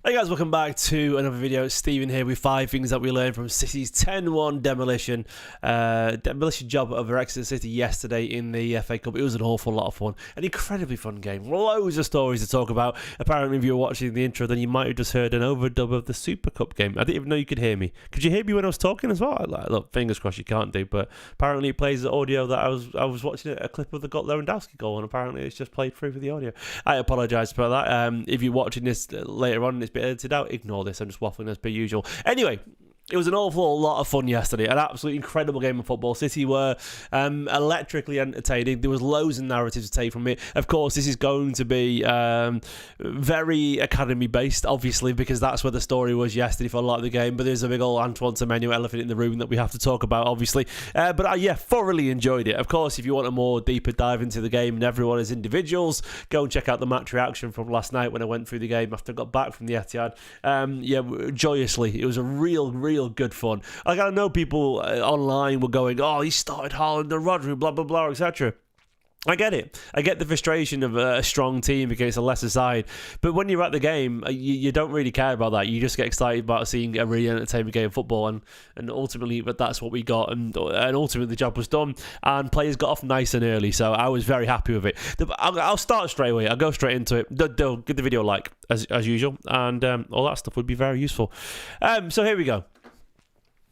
Hey guys, welcome back to another video. It's Stephen here with 5 things that we learned from City's 10-1 demolition job over Exeter City yesterday in the FA Cup. It was an awful lot of fun, an incredibly fun game, loads of stories to talk about. Apparently if you were watching the intro then you might have just heard an overdub of the Super Cup game. I didn't even know you could hear me. Could you hear me when I was talking as well? Look, fingers crossed you can't do, but apparently it plays the audio that I was watching a clip of the Lewandowski goal, and apparently it's just played through for the audio. I apologise for that. If you're watching this later on and it's been edited out, ignore this. I'm just waffling as per usual. Anyway, it was an awful lot of fun yesterday. An absolutely incredible game of football. City were electrically entertaining. There was loads of narratives to take from it. Of course, this is going to be very academy-based, obviously, because that's where the story was yesterday for a lot of the game. But there's a big old Antoine Semenyo elephant in the room that we have to talk about, obviously. But yeah, thoroughly enjoyed it. Of course, if you want a more deeper dive into the game and everyone as individuals, go and check out the match reaction from last night when I went through the game after I got back from the Etihad. Yeah, joyously. It was a real good fun. Like, I know people online were going, oh, he started Haaland and Rodri, blah, blah, blah, etc. I get it. I get the frustration of a strong team against a lesser side. But when you're at the game, you don't really care about that. You just get excited about seeing a really entertaining game of football. And ultimately, that's what we got. And ultimately, the job was done. And players got off nice and early. So I was very happy with it. I'll start straight away. I'll go straight into it. Give the video a like, as usual. And all that stuff would be very useful. So here we go.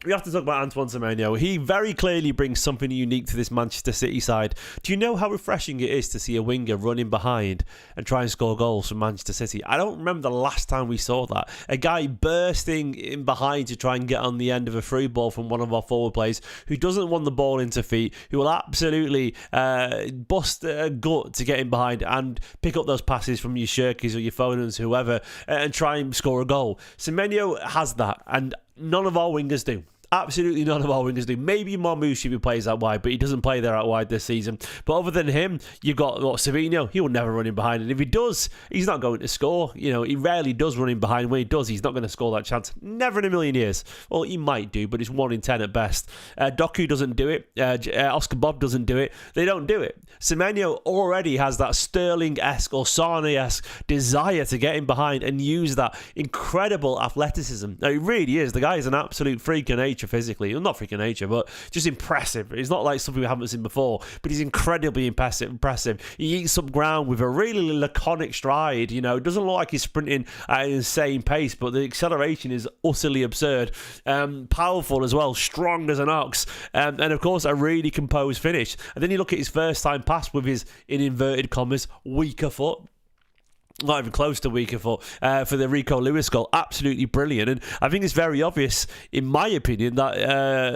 We have to talk about Antoine Semenyo. He very clearly brings something unique to this Manchester City side. Do you know how refreshing it is to see a winger running behind and try and score goals for Manchester City? I don't remember the last time we saw that. A guy bursting in behind to try and get on the end of a through ball from one of our forward players who doesn't want the ball into feet, who will absolutely bust a gut to get in behind and pick up those passes from your Shirkies or your Fonens, whoever, and try and score a goal. Semenyo has that, and none of our wingers do. Absolutely none of our wingers do. Maybe Marmoush if he plays out wide, but he doesn't play there out wide this season. But other than him, you've got Semenyo. He will never run in behind. And if he does, he's not going to score. You know, he rarely does run in behind. When he does, he's not going to score that chance. Never in a million years. Well, he might do, but it's 1 in 10 at best. Doku doesn't do it. Oscar Bob doesn't do it. They don't do it. Semenyo already has that Sterling-esque or Sane-esque desire to get in behind and use that incredible athleticism. Now, he really is. The guy is an absolute freak of nature physically. Well, not freak of nature, but just impressive. It's not like something we haven't seen before, but he's incredibly impressive. He eats up ground with a really laconic stride. You know, it doesn't look like he's sprinting at an insane pace, but the acceleration is utterly absurd. Powerful as well, strong as an ox, and of course a really composed finish. And then you look at his first time pass with his, in inverted commas, weaker foot. Not even close to weaker foot for the Rico Lewis goal. Absolutely brilliant. And I think it's very obvious, in my opinion, that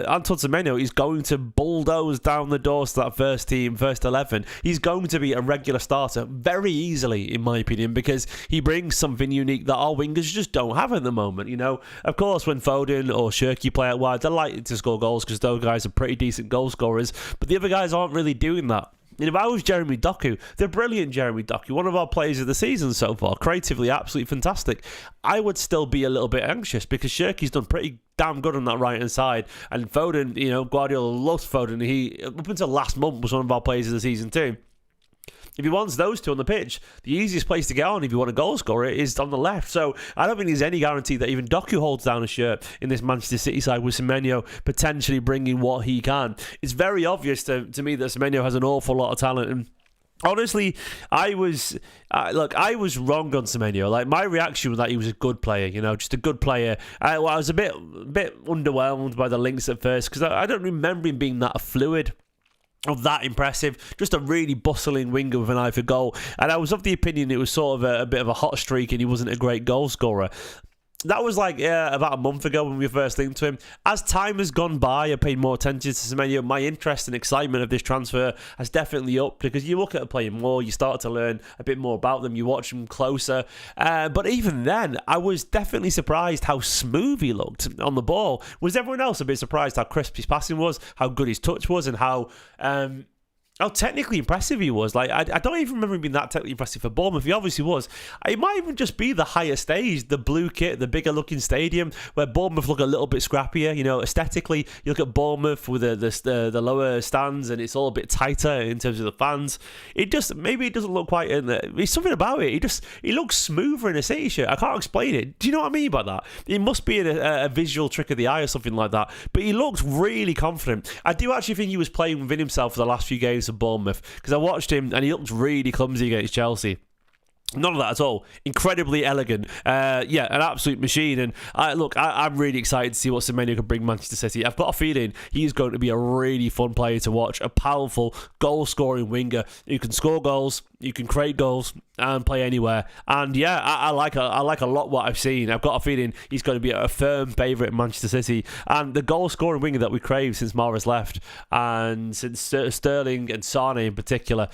Antoine Semenyo is going to bulldoze down the doors to that first team, first 11. He's going to be a regular starter very easily, in my opinion, because he brings something unique that our wingers just don't have at the moment. You know, of course, when Foden or Shirky play out wide, they're likely to score goals because those guys are pretty decent goal scorers. But the other guys aren't really doing that. And if I was Jeremy Doku, the brilliant Jeremy Doku, one of our players of the season so far, creatively absolutely fantastic, I would still be a little bit anxious because Shirky's done pretty damn good on that right-hand side. And Foden, you know, Guardiola loves Foden. He, up until last month, was one of our players of the season too. If he wants those two on the pitch, the easiest place to get on if you want a goal scorer is on the left. So I don't think there's any guarantee that even Doku holds down a shirt in this Manchester City side with Semenyo potentially bringing what he can. It's very obvious to me that Semenyo has an awful lot of talent. And honestly, I was wrong on Semenyo. Like, my reaction was that he was a good player, you know, just a good player. I was a bit underwhelmed by the links at first because I don't remember him being that fluid. Of that impressive, just a really bustling winger with an eye for goal. And I was of the opinion it was sort of a bit of a hot streak and he wasn't a great goal scorer. That was like about a month ago when we first linked to him. As time has gone by, I paid more attention to Semenyo. My interest and excitement of this transfer has definitely upped because you look at a player more, you start to learn a bit more about them, you watch them closer. But even then, I was definitely surprised how smooth he looked on the ball. Was everyone else a bit surprised how crisp his passing was, how good his touch was, and how how technically impressive he was. Like, I don't even remember him being that technically impressive for Bournemouth. He obviously was. It might even just be the higher stage, the blue kit, the bigger looking stadium, where Bournemouth look a little bit scrappier. You know, aesthetically, you look at Bournemouth with the lower stands, and it's all a bit tighter in terms of the fans. Maybe it doesn't look quite in there. There's something about it. He looks smoother in a City shirt. I can't explain it. Do you know what I mean by that? It must be a visual trick of the eye or something like that. But he looks really confident. I do actually think he was playing within himself for the last few games of Bournemouth, because I watched him and he looked really clumsy against Chelsea. None of that at all. Incredibly elegant. An absolute machine. And I'm really excited to see what Semenyo can bring Manchester City. I've got a feeling he's going to be a really fun player to watch. A powerful, goal-scoring winger who can score goals, you can create goals, and play anywhere. And yeah, I like a lot what I've seen. I've got a feeling he's going to be a firm favourite in Manchester City. And the goal-scoring winger that we crave since Mara's left, and since Sterling and Sane in particular.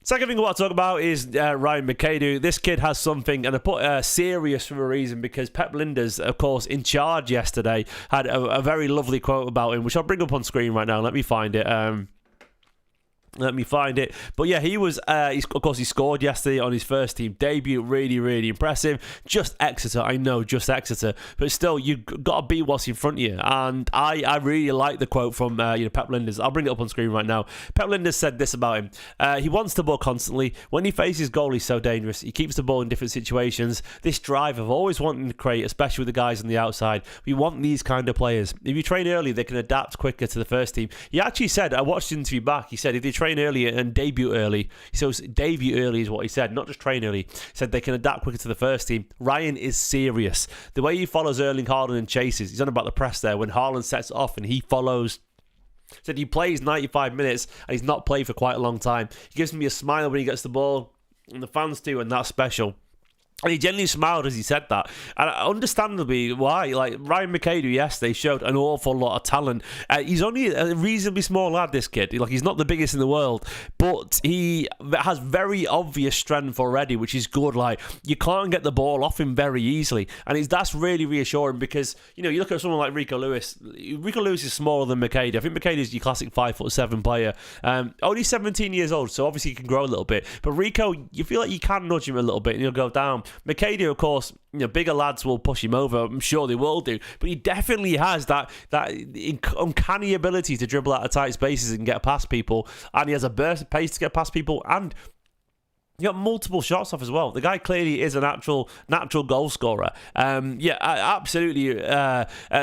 Second thing I want to talk about is Ryan McAidoo. This kid has something, and I put serious for a reason, because Pep Linders, of course, in charge yesterday, had a very lovely quote about him, which I'll bring up on screen right now. Let me find it. But yeah, he scored yesterday on his first team debut. Really, really impressive. Just Exeter, I know, just Exeter. But still, you've got to beat what's in front of you. And I really like the quote from Pep Linders. I'll bring it up on screen right now. Pep Linders said this about him. He wants the ball constantly. When he faces goal, he's so dangerous. He keeps the ball in different situations. This drive of always wanting to create, especially with the guys on the outside. We want these kind of players. If you train early, they can adapt quicker to the first team. He actually said, I watched the interview back, he said if they train early and debut early, so debut early is what he said, not just train early. He said they can adapt quicker to the first team. Ryan is serious. The way he follows Erling Haaland and chases, he's on about the press there, when Haaland sets off and he follows. Said he plays 95 minutes and he's not played for quite a long time. He gives me a smile when he gets the ball, and the fans do, and that's special. And he genuinely smiled as he said that. And understandably, why? Like, Ryan McAidoo yesterday showed an awful lot of talent. He's only a reasonably small lad, this kid. Like, he's not the biggest in the world, but he has very obvious strength already, which is good. Like, you can't get the ball off him very easily. And that's really reassuring, because, you look at someone like Rico Lewis. Rico Lewis is smaller than McAidoo. I think McAidoo is your classic 5'7" player. Only 17 years old, so obviously he can grow a little bit. But Rico, you feel like you can nudge him a little bit and he'll go down. McAidoo, of course, bigger lads will push him over. I'm sure they will do, but he definitely has that uncanny ability to dribble out of tight spaces and get past people, and he has a burst of pace to get past people, and you got multiple shots off as well. The guy clearly is a natural goal scorer. Absolutely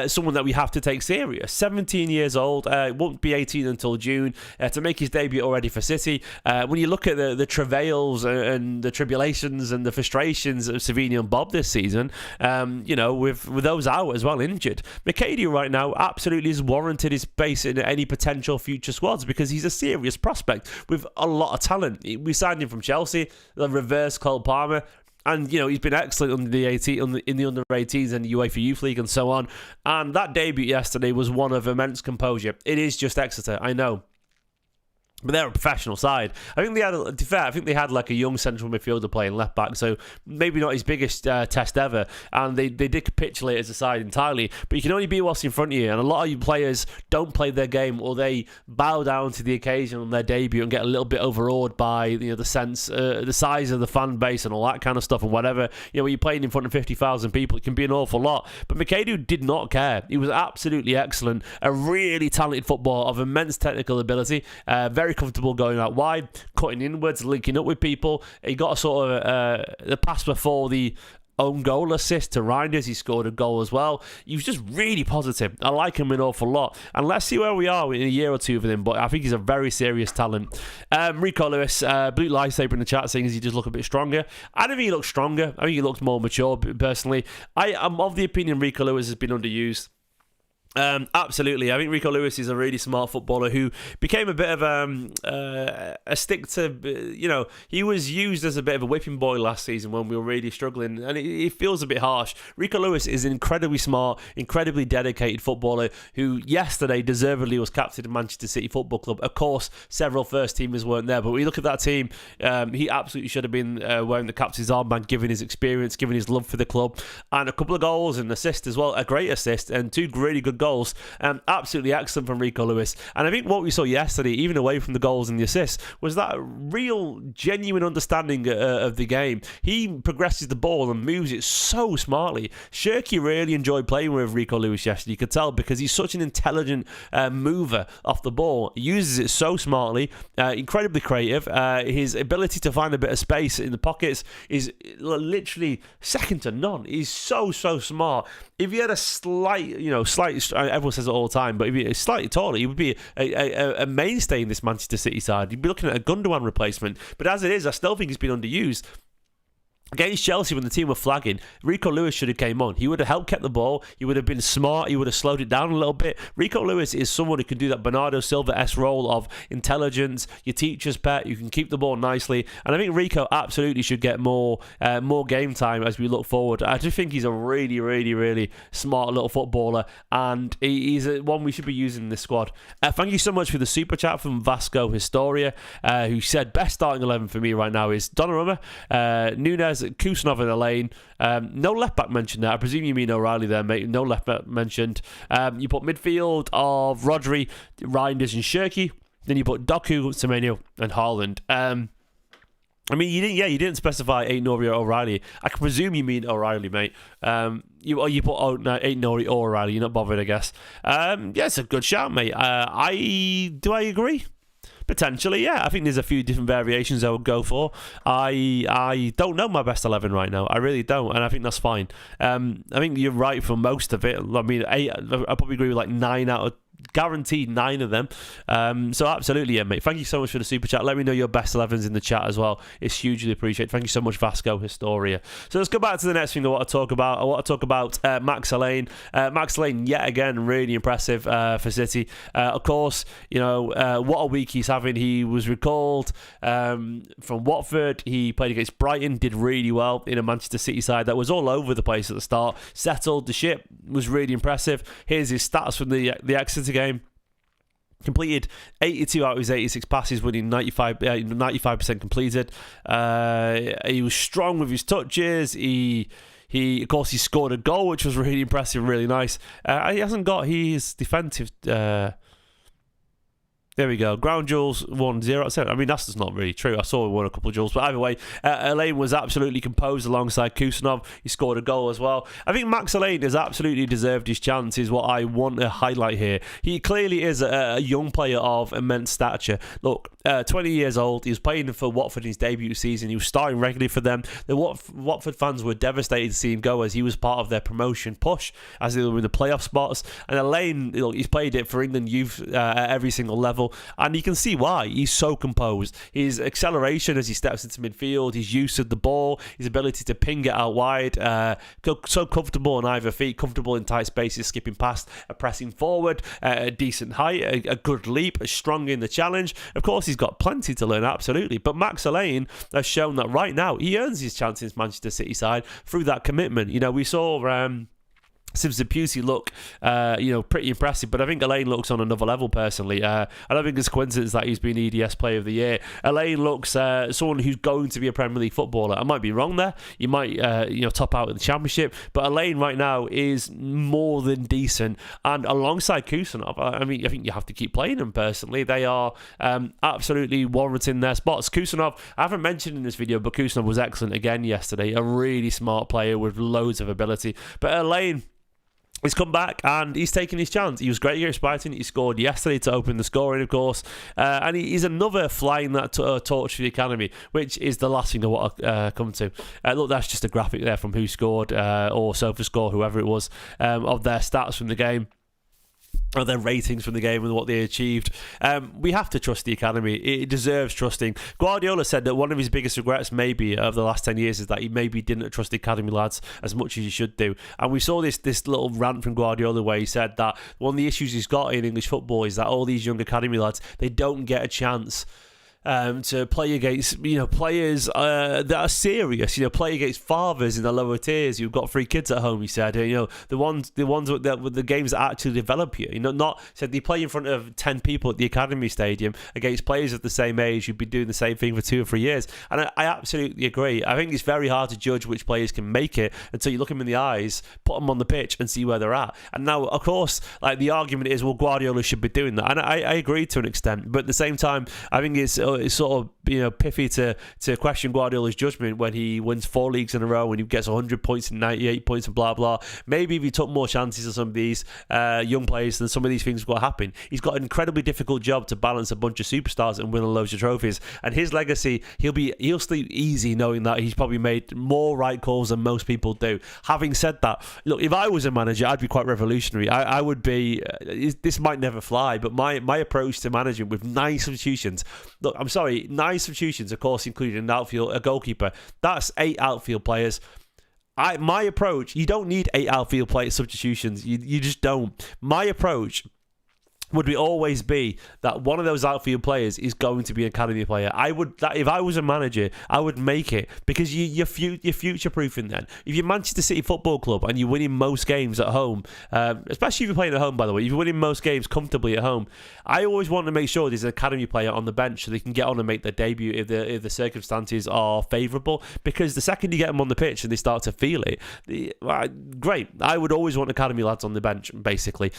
someone that we have to take serious. 17 years old, won't be 18 until June, to make his debut already for City. When you look at the travails and the tribulations and the frustrations of Semenyo and Bob this season, with those out as well, injured, McAidoo right now absolutely has warranted his place in any potential future squads, because he's a serious prospect with a lot of talent. We signed him from Chelsea, the reverse Cole Palmer, and he's been excellent under the in the under 18s and the UEFA Youth League and so on. And that debut yesterday was one of immense composure. It is just Exeter, I know, but they're a professional side. I think they had like a young central midfielder playing left back, so maybe not his biggest test ever. And they did capitulate as a side entirely. But you can only be what's in front of you, and a lot of you players don't play their game, or they bow down to the occasion on their debut and get a little bit overawed by the size of the fan base and all that kind of stuff and whatever. When you're playing in front of 50,000 people, it can be an awful lot. But McAidoo did not care. He was absolutely excellent. A really talented footballer of immense technical ability. Very comfortable going out wide, cutting inwards, linking up with people. He got a sort of the pass before the own goal assist to Reijnders. He scored a goal as well. He was just really positive. I like him an awful lot, and let's see where we are in a year or two with him. But I think he's a very serious talent. Rico Lewis, blue lightsaber in the chat, saying he just look a bit stronger. I don't think he looks stronger. I think he looks more mature. Personally, I am of the opinion Rico Lewis has been underused. Absolutely. I think Rico Lewis is a really smart footballer who became a bit of a stick to, he was used as a bit of a whipping boy last season when we were really struggling, and it feels a bit harsh. Rico Lewis is an incredibly smart, incredibly dedicated footballer who yesterday deservedly was captain of Manchester City Football Club. Of course, several first teamers weren't there, but when you look at that team, he absolutely should have been wearing the captain's armband, given his experience, given his love for the club, and a couple of goals and assists as well, a great assist, and two really good goals. Absolutely excellent from Rico Lewis. And I think what we saw yesterday, even away from the goals and the assists, was that real, genuine understanding of the game. He progresses the ball and moves it so smartly. Shirky really enjoyed playing with Rico Lewis yesterday. You could tell because he's such an intelligent mover off the ball. He uses it so smartly, incredibly creative. His ability to find a bit of space in the pockets is literally second to none. He's so smart. If he had a slight, everyone says it all the time, but if he was slightly taller, he would be a mainstay in this Manchester City side. You'd be looking at a Gundogan replacement. But as it is, I still think he's been underused. Against Chelsea, when the team were flagging, Rico Lewis should have came on. He would have helped keep the ball. He would have been smart. He would have slowed it down a little bit. Rico Lewis is someone who can do that Bernardo Silva-esque role of intelligence, your teacher's pet. You can keep the ball nicely. And I think Rico absolutely should get more game time as we look forward. I just think he's a really, really, really smart little footballer. And he's one we should be using in this squad. Thank you so much for the super chat from Vasco Historia, who said, best starting 11 for me right now is Donnarumma, Nunes, Kusanov and Alleyne. No left back mentioned there. I presume you mean O'Reilly there, mate. No left back mentioned. You put midfield of Rodri, Reijnders and Shirky. Then you put Doku, Semenyo and Haaland. I mean, you didn't specify Aït-Nouri or O'Reilly. I can presume you mean O'Reilly, mate. You put Aït-Nouri or O'Reilly. You're not bothered, I guess. It's a good shout, mate. Do I agree? Potentially, yeah. I think there's a few different variations I would go for. I don't know my best 11 right now. I really don't, and I think that's fine. I think you're right for most of it. I mean, I probably agree with like 9 out of guaranteed 9 of them. So absolutely, yeah, mate. Thank you so much for the super chat. Let me know your best 11s in the chat as well. It's hugely appreciated. Thank you so much, Vasco Historia. So let's go back to the next thing I want to talk about. I want to talk about Max Alleyne. Max Alleyne, yet again, really impressive for City. Of course, what a week he's having. He was recalled from Watford. He played against Brighton, did really well in a Manchester City side that was all over the place at the start. Settled the ship, was really impressive. Here's his stats from the Exeter game. Completed 82 out of his 86 passes, winning 95% completed. He was strong with his touches. He of course he scored a goal, which was really impressive, really nice. He hasn't got his defensive. There we go. Ground duels 1-0. I mean, that's just not really true. I saw he won a couple of duels. But either way, Alleyne was absolutely composed alongside Kusanov. He scored a goal as well. I think Max Alleyne has absolutely deserved his chance, is what I want to highlight here. He clearly is a young player of immense stature. Look, 20 years old. He was playing for Watford in his debut season. He was starting regularly for them. The Watford fans were devastated to see him go, as he was part of their promotion push as they were in the playoff spots. And Alleyne, he's played it for England youth at every single level. And you can see why. He's so composed. His acceleration as he steps into midfield, his use of the ball, his ability to ping it out wide, so comfortable on either feet, comfortable in tight spaces, skipping past, pressing forward, a decent height, a good leap, strong in the challenge. Of course, he's got plenty to learn, absolutely. But Max Alleyne has shown that right now he earns his chance in his Manchester City side through that commitment. We saw Simpson Pusey look, pretty impressive, but I think Alleyne looks on another level personally. I don't think it's a coincidence that he's been EDS Player of the Year. Alleyne looks someone who's going to be a Premier League footballer. I might be wrong there. You might, top out in the Championship, but Alleyne right now is more than decent. And alongside Kusanov, I think you have to keep playing them personally. They are absolutely warranting their spots. Kusanov, I haven't mentioned in this video, but Kusanov was excellent again yesterday. A really smart player with loads of ability. But Alleyne, he's come back and he's taken his chance. He was great against Brighton. He scored yesterday to open the scoring, of course. And he's another flying that torch for the academy, which is the last thing I want to come to. Look, that's just a graphic there from Who Scored or SofaScore, whoever it was, of their stats from the game. Or their ratings from the game and what they achieved. We have to trust the academy. It deserves trusting. Guardiola said that one of his biggest regrets maybe of the last 10 years is that he maybe didn't trust the academy lads as much as he should do. And we saw this little rant from Guardiola where he said that one of the issues he's got in English football is that all these young academy lads, they don't get a chance to play against players that are serious. Play against fathers in the lower tiers who've got 3 kids at home. He said, the ones with the games that actually develop you. Not said they play in front of 10 people at the academy stadium against players of the same age who've been doing the same thing for 2 or 3 years. And I absolutely agree. I think it's very hard to judge which players can make it until you look them in the eyes, put them on the pitch, and see where they're at. And now, of course, like the argument is, well, Guardiola should be doing that, and I agree to an extent. But at the same time, I think it's sort of pithy to question Guardiola's judgment when he wins 4 leagues in a row, when he gets 100 points and 98 points and blah blah. Maybe if he took more chances of some of these young players, then some of these things would happen. He's got an incredibly difficult job to balance a bunch of superstars and win loads of trophies. And his legacy, he'll sleep easy knowing that he's probably made more right calls than most people do. Having said that, look, if I was a manager, I'd be quite revolutionary. I would be. This might never fly, but my approach to managing with 9 substitutions. Look, I'm sorry, 9 substitutions, of course, including a goalkeeper. That's 8 outfield players. My approach, you don't need 8 outfield player substitutions. You just don't. My approach would always be that one of those outfield players is going to be an academy player. If I was a manager, I would make it, because you're future-proofing then. If you're Manchester City Football Club and you're winning most games at home, especially if you're playing at home, by the way, if you're winning most games comfortably at home, I always want to make sure there's an academy player on the bench so they can get on and make their debut if the circumstances are favourable, because the second you get them on the pitch and they start to feel it, great. I would always want academy lads on the bench, basically.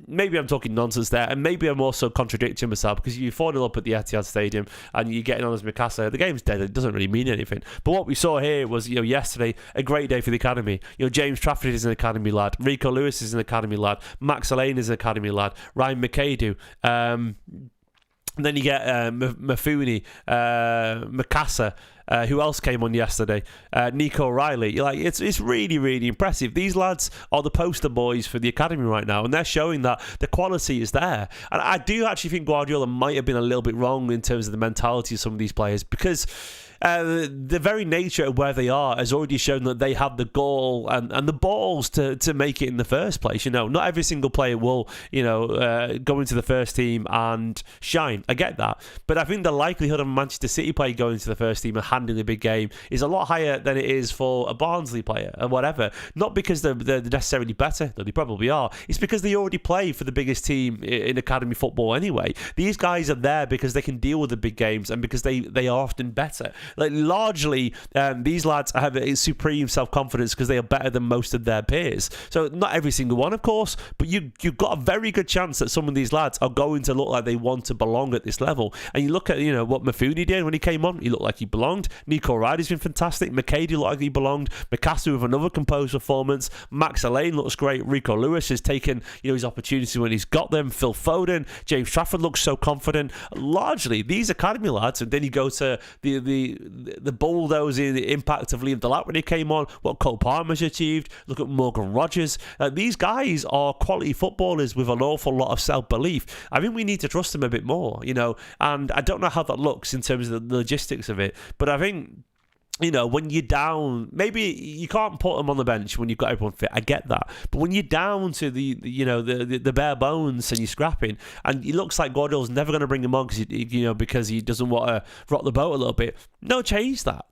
Maybe I'm talking nonsense there, and maybe I'm also contradicting myself, because you're 4-0 up at the Etihad Stadium and you're getting on as Mikasa. The game's dead. It doesn't really mean anything. But what we saw here was, yesterday, a great day for the academy. James Trafford is an academy lad. Rico Lewis is an academy lad. Max Alleyne is an academy lad. Ryan McAidoo. And then you get Mafuni, Mikasa. Who else came on yesterday? Nico O'Reilly. It's really, really impressive. These lads are the poster boys for the academy right now, and they're showing that the quality is there. And I do actually think Guardiola might have been a little bit wrong in terms of the mentality of some of these players, because the very nature of where they are has already shown that they have the gall and the balls to make it in the first place. Not every single player will, go into the first team and shine. I get that. But I think the likelihood of a Manchester City player going into the first team and handling a big game is a lot higher than it is for a Barnsley player or whatever. Not because they're necessarily better, though they probably are. It's because they already play for the biggest team in academy football anyway. These guys are there because they can deal with the big games and because they are often better. Largely, these lads have a supreme self-confidence because they are better than most of their peers. So not every single one, of course, but you've got a very good chance that some of these lads are going to look like they want to belong at this level. And you look at what Mafuni did when he came on. He looked like he belonged. Nico O'Reilly's been fantastic. McAidoo looked like he belonged. McAidoo with another composed performance. Max Alleyne looks great. Rico Lewis has taken his opportunities when he's got them. Phil Foden, James Trafford looks so confident. Largely, these academy lads, and then you go to the bulldozing impact of Liam Delap when he came on, what Cole Palmer's achieved. Look at Morgan Rogers. These guys are quality footballers with an awful lot of self-belief. I think we need to trust them a bit more, and I don't know how that looks in terms of the logistics of it, but I think when you're down, maybe you can't put them on the bench when you've got everyone fit. I get that, but when you're down to the bare bones and you're scrapping, and it looks like Guardiola's never going to bring him on because he doesn't want to rock the boat a little bit. No, change that.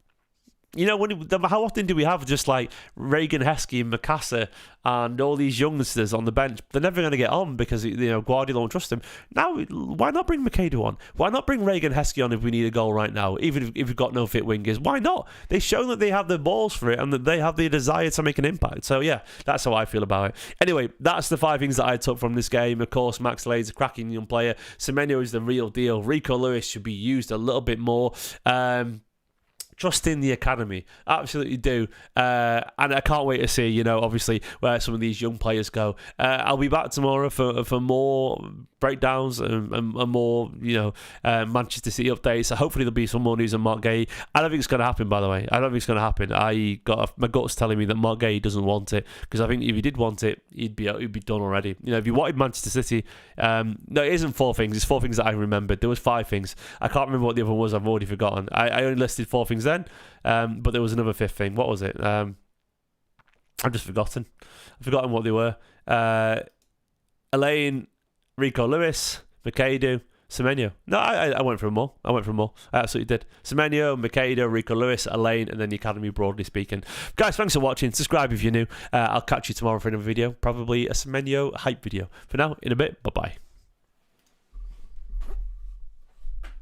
How often do we have just like Reagan Heskey and Mikasa and all these youngsters on the bench? They're never going to get on because Guardiola won't trust them. Now, why not bring McAidoo on? Why not bring Reagan Heskey on if we need a goal right now? Even if we've got no fit wingers, why not? They've shown that they have the balls for it and that they have the desire to make an impact. So yeah, that's how I feel about it. Anyway, that's the 5 things that I took from this game. Of course, Max Alleyne's a cracking young player. Semenyo is the real deal. Rico Lewis should be used a little bit more. Trust in the academy, absolutely do, and I can't wait to see, obviously where some of these young players go. I'll be back tomorrow for more breakdowns and more, Manchester City updates. So hopefully there'll be some more news on Mark Gay. I don't think it's going to happen, by the way. I don't think it's going to happen. My gut's telling me that Mark Gay doesn't want it, because I think if he did want it, he'd be done already. If you wanted Manchester City, no, it isn't 4 things. It's 4 things that I remembered. There was 5 things. I can't remember what the other one was. I've already forgotten. I only listed 4 things then, but there was another 5th thing. What was it? I've just forgotten. I've forgotten what they were. Alleyne, Rico Lewis, McAidoo, Semenyo. No, I went for more. I absolutely did. Semenyo, McAidoo, Rico Lewis, Alleyne, and then the academy broadly speaking. Guys, thanks for watching. Subscribe if you're new. I'll catch you tomorrow for another video. Probably a Semenyo hype video. For now, in a bit. Bye-bye.